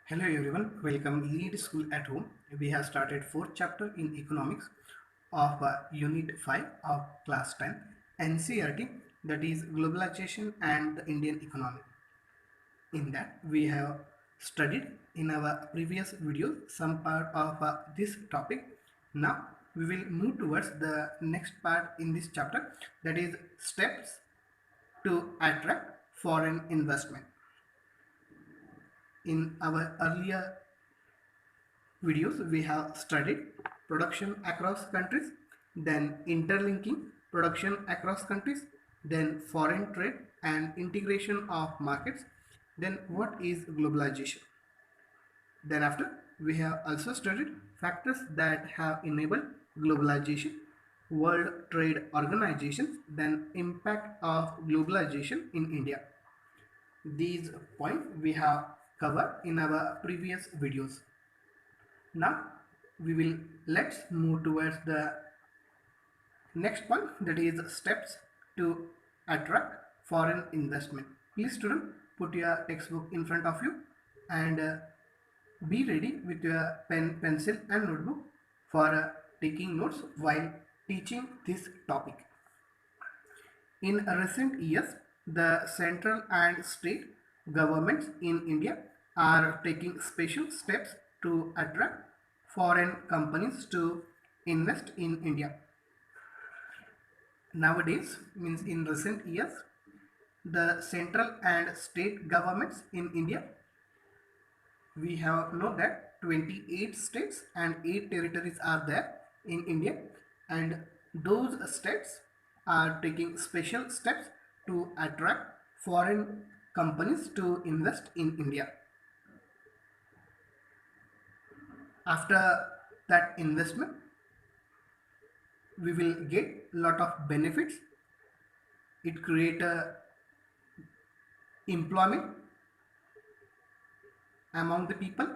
Hello everyone, welcome Lead School at Home. We have started fourth chapter in economics of Unit 5 of Class 10 NCERT, that is globalization and the Indian economy. In that we have studied in our previous video some part of this topic. Now we will move towards the next part in this chapter, that is steps to attract foreign investment. In our earlier videos we have studied production across countries, then interlinking production across countries, then foreign trade and integration of markets, then what is globalization. Then after we have also studied factors that have enabled globalization, world trade organizations, then impact of globalization in India. These points we have covered in our previous videos. Now we will let's move towards the next point, that is steps to attract foreign investment. Please student, put your textbook in front of you and be ready with your pen, pencil and notebook for taking notes while teaching this topic. In recent years, the central and state governments in India are taking special steps to attract foreign companies to invest in India. Nowadays, means in recent years, the central and state governments in India, we have know that 28 states and 8 territories are there in India, and those states are taking special steps to attract foreign companies to invest in India. After that investment, we will get lot of benefits. It create a employment among the people,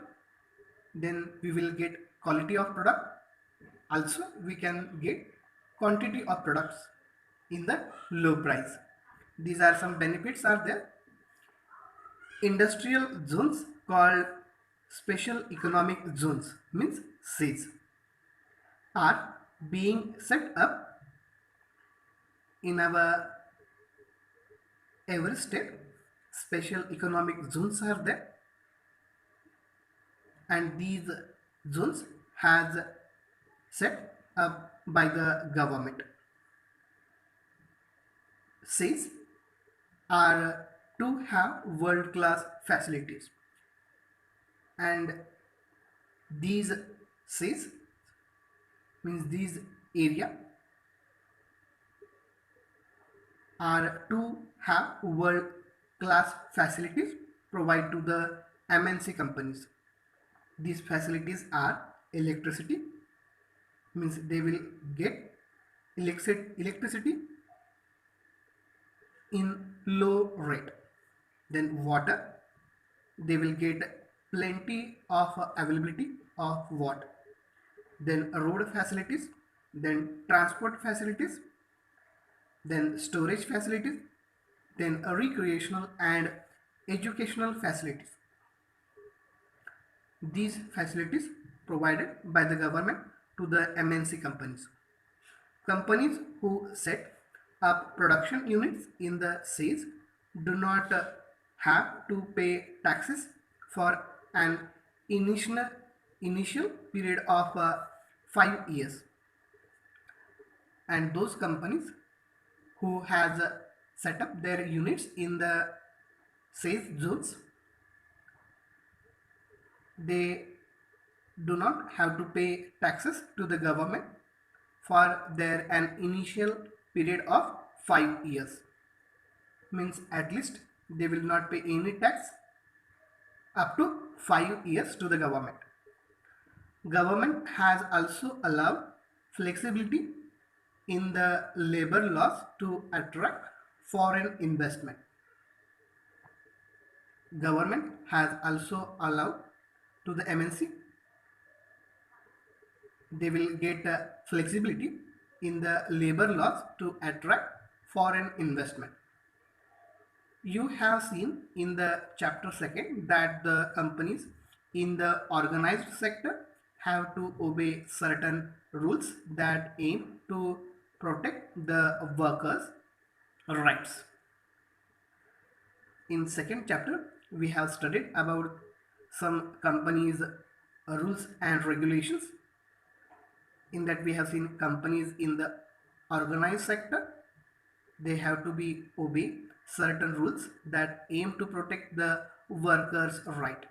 then we will get quality of product, also we can get quantity of products in the low price. These are some benefits are there. Industrial zones called special economic zones, means SEZ, are being set up in our every state. Special economic zones are there, and these zones has set up by the government. SEZ are to have world-class facilities, and these SEZ means these area are to have world-class facilities provided to the MNC companies. These facilities are electricity, means they will get electricity in low rate. Then water, they will get plenty of availability of water. Then road facilities, then transport facilities, then storage facilities, then recreational and educational facilities. These facilities provided by the government to the MNC companies. Companies who set up production units in the SEZ do not have to pay taxes for an initial period of 5 years. And those companies who has set up their units in the SEZ zones, they do not have to pay taxes to the government for their an initial period of 5 years. Means at least they will not pay any tax up to 5 years to the government. Government has also allowed flexibility in the labor laws to attract foreign investment. Government has also allowed to the MNC, they will get flexibility in the labor laws to attract foreign investment. You have seen in the chapter 2nd that the companies in the organized sector have to obey certain rules that aim to protect the workers' rights. In second chapter, we have studied about some companies' rules and regulations. In that, we have seen companies in the organized sector, they have to be obey certain rules that aim to protect the workers' right.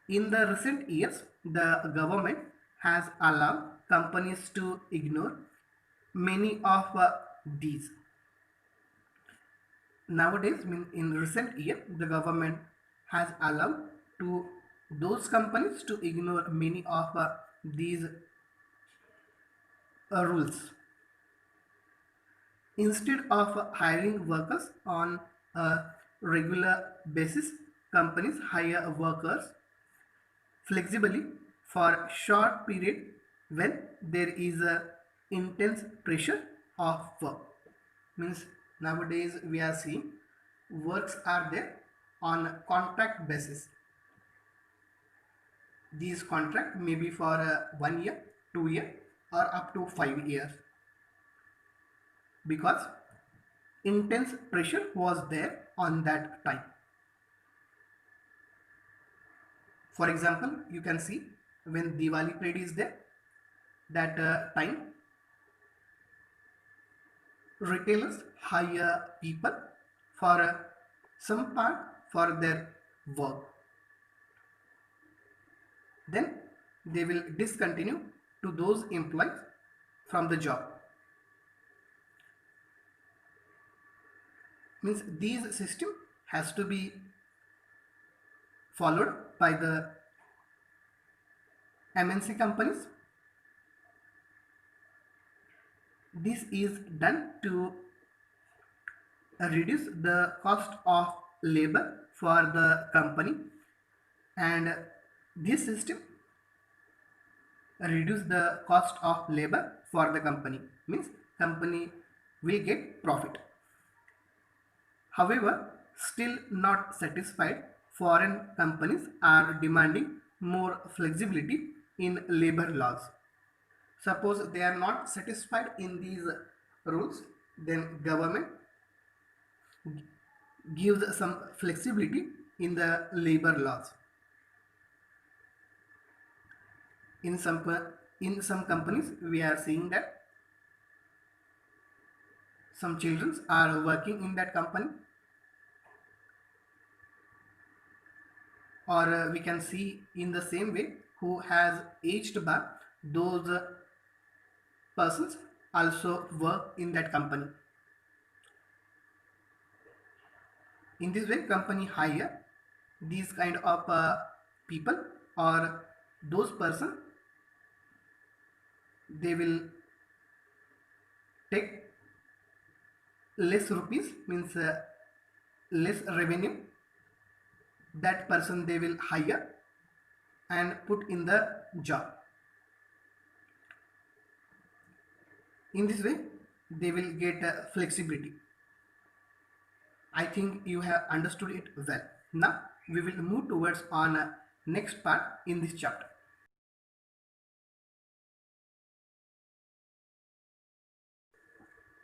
In the recent years, the government has allowed companies to ignore many of these. Nowadays, in recent year, the government has allowed to those companies to ignore many of these rules. Instead of hiring workers on a regular basis, companies hire workers flexibly for short period when there is a intense pressure of work. Means nowadays we are seeing works are there on contract basis. These contract may be for 1 year, 2 year, or up to 5 years, because intense pressure was there on that time. For example, you can see when Diwali parade is there, that time retailers hire people for some part for their work. Then they will discontinue to those employees from the job. Means these system has to be followed by the MNC companies. This is done to reduce the cost of labor for the company, and this system reduce the cost of labor for the company, means company will get profit. However, still not satisfied, foreign companies are demanding more flexibility in labor laws. Suppose they are not satisfied in these rules, then government gives some flexibility in the labor laws. In some companies, we are seeing that some children are working in that company, or we can see in the same way who has aged back, those persons also work in that company. In this way, company hire these kind of people, or those person, they will take less rupees, means less revenue. That person they will hire and put in the job. In this way, they will get flexibility. I think you have understood it well. Now we will move towards on next part in this chapter.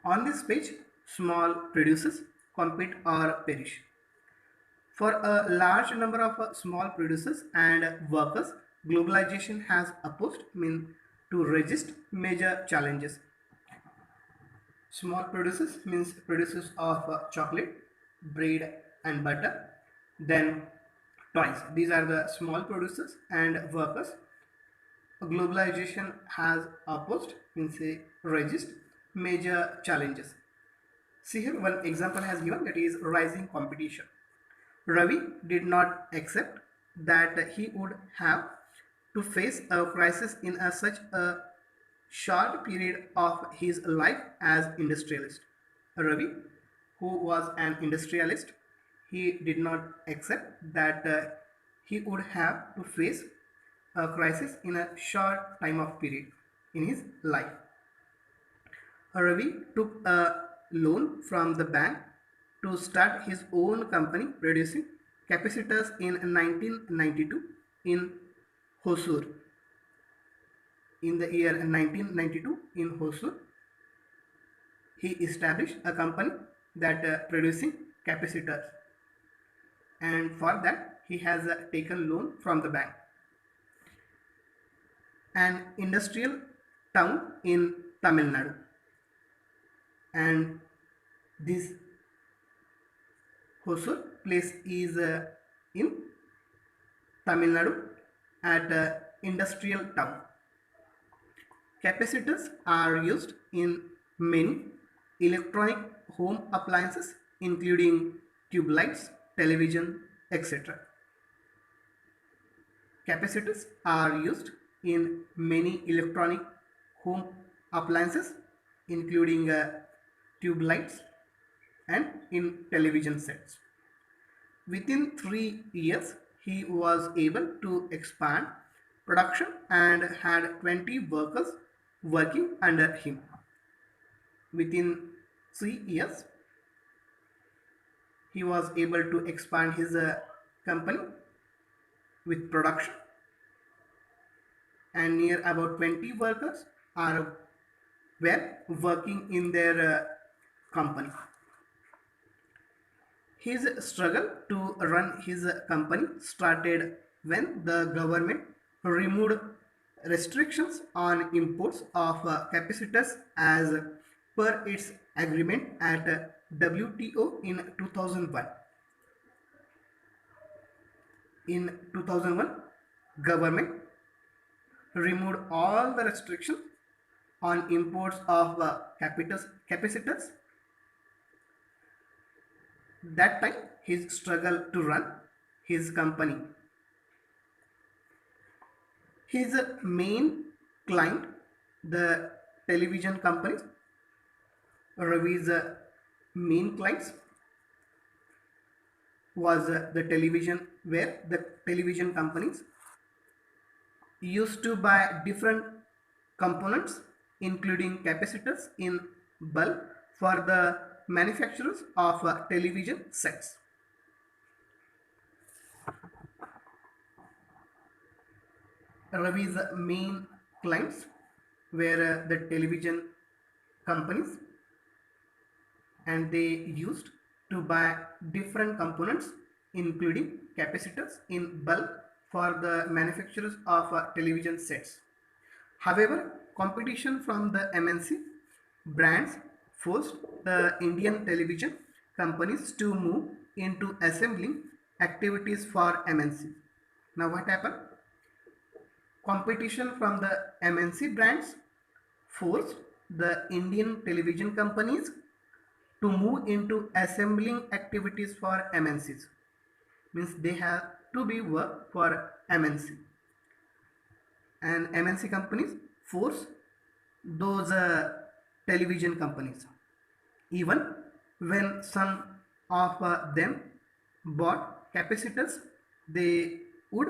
On this page, small producers compete or perish. For a large number of small producers and workers, globalization has opposed to resist major challenges. Small producers means producers of chocolate, bread and butter, then toys. These are the small producers and workers. Globalization has opposed, means resist major challenges. See here one example has given, that is rising competition. Ravi did not accept that he would have to face a crisis in such a short period of his life as industrialist. Ravi, who was an industrialist, he did not accept that he would have to face a crisis in a short time of period in his life. Ravi took a loan from the bank to start his own company producing capacitors in 1992 in Hosur. In the year 1992 in Hosur, he established a company that producing capacitors, and for that he has taken loan from the bank. An industrial town in Tamil Nadu, and this Hosur place is in Tamil Nadu at industrial town. Capacitors are used in many electronic home appliances including tube lights, television, etc. Capacitors are used in many electronic home appliances including tube lights and in television sets. Within 3 years, he was able to expand production and had 20 workers working under him. Within 3 years, he was able to expand his company with production, and near about 20 workers were working in their company. His struggle to run his company started when the government removed restrictions on imports of capacitors as per its agreement at WTO in 2001. In 2001, government removed all the restrictions on imports of capacitors. That time his struggle to run his company. His main client, the television companies, Ravi's main clients was the television, where the television companies used to buy different components including capacitors in bulk for the manufacturers of television sets. Ravi's main clients were the television companies, and they used to buy different components including capacitors in bulk for the manufacturers of television sets. However, competition from the MNC brands forced the Indian television companies to move into assembling activities for MNC. Now what happened? Competition from the MNC brands forced the Indian television companies to move into assembling activities for MNCs. Means they have to be work for MNC, and MNC companies force those television companies. Even when some of them bought capacitors, they would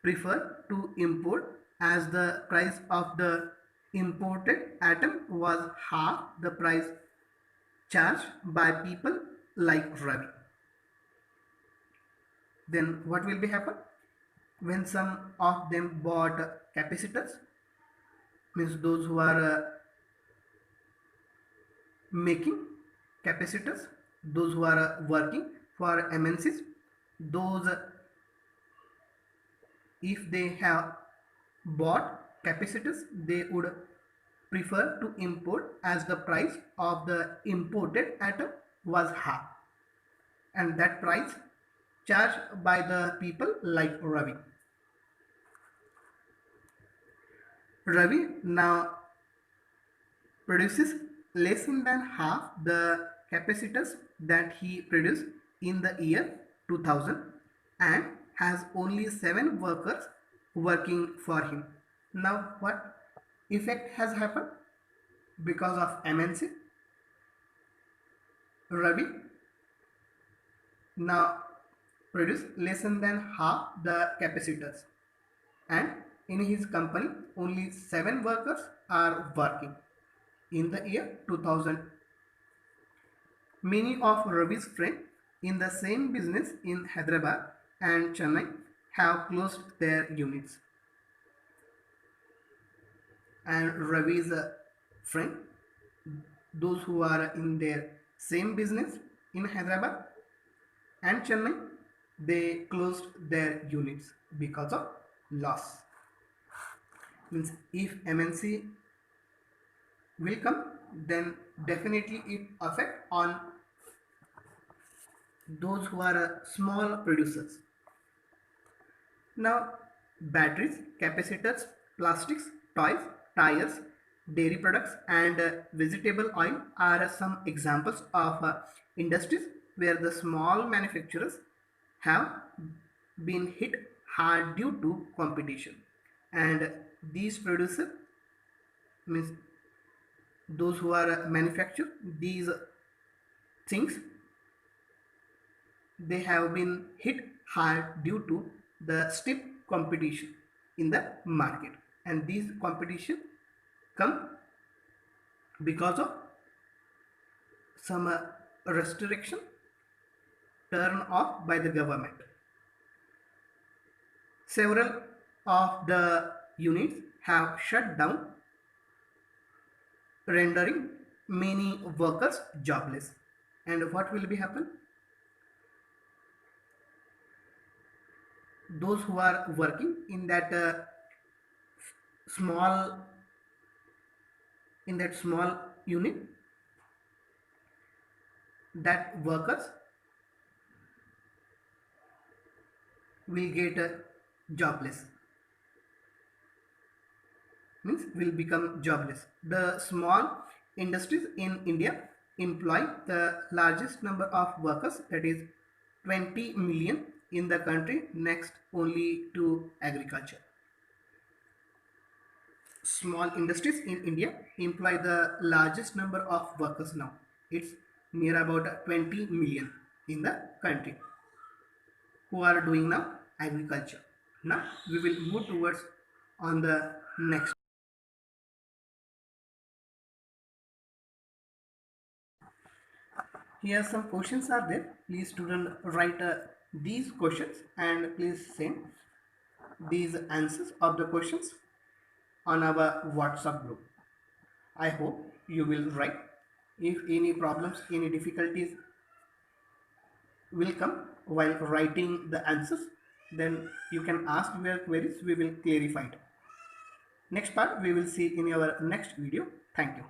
prefer to import, as the price of the imported atom was half the price charged by people like Ravi. Then what will be happen when some of them bought capacitors? Means those who are making capacitors, those who are working for MNCs, those if they have bought capacitors, they would prefer to import, as the price of the imported atom was half, and that price charged by the people like Ravi. Ravi now produces less than half the capacitors that he produced in the year 2000 and has only 7 workers working for him. Now what effect has happened because of MNC? Ravi now produce less than half the capacitors, and in his company only 7 workers are working in the year 2000. Many of Ravi's friends in the same business in Hyderabad and Chennai have closed their units. And Ravi's friend, those who are in their same business in Hyderabad and Chennai, they closed their units because of loss. Means if MNC will come, then definitely it affect on those who are small producers. Now, batteries, capacitors, plastics, toys, tires, dairy products, and vegetable oil are some examples of industries where the small manufacturers have been hit hard due to competition. And these producers, means those who are manufacture these things, they have been hit hard due to the stiff competition in the market, and these competition come because of some restriction turn off by the government. Several of the units have shut down, rendering many workers jobless. And what will be happen? Those who are working in that small unit, that workers will get jobless, means will become jobless. The small industries in India employ the largest number of workers, that is 20 million in the country, next only to agriculture. Small industries in India employ the largest number of workers now. It's near about 20 million in the country who are doing now agriculture. Now we will move towards on the next. Here some questions are there. Please student write these questions and please send these answers of the questions on our WhatsApp group. I hope you will write. If any problems, any difficulties will come while writing the answers, then you can ask your queries, we will clarify it. Next part we will see in our next video. Thank you.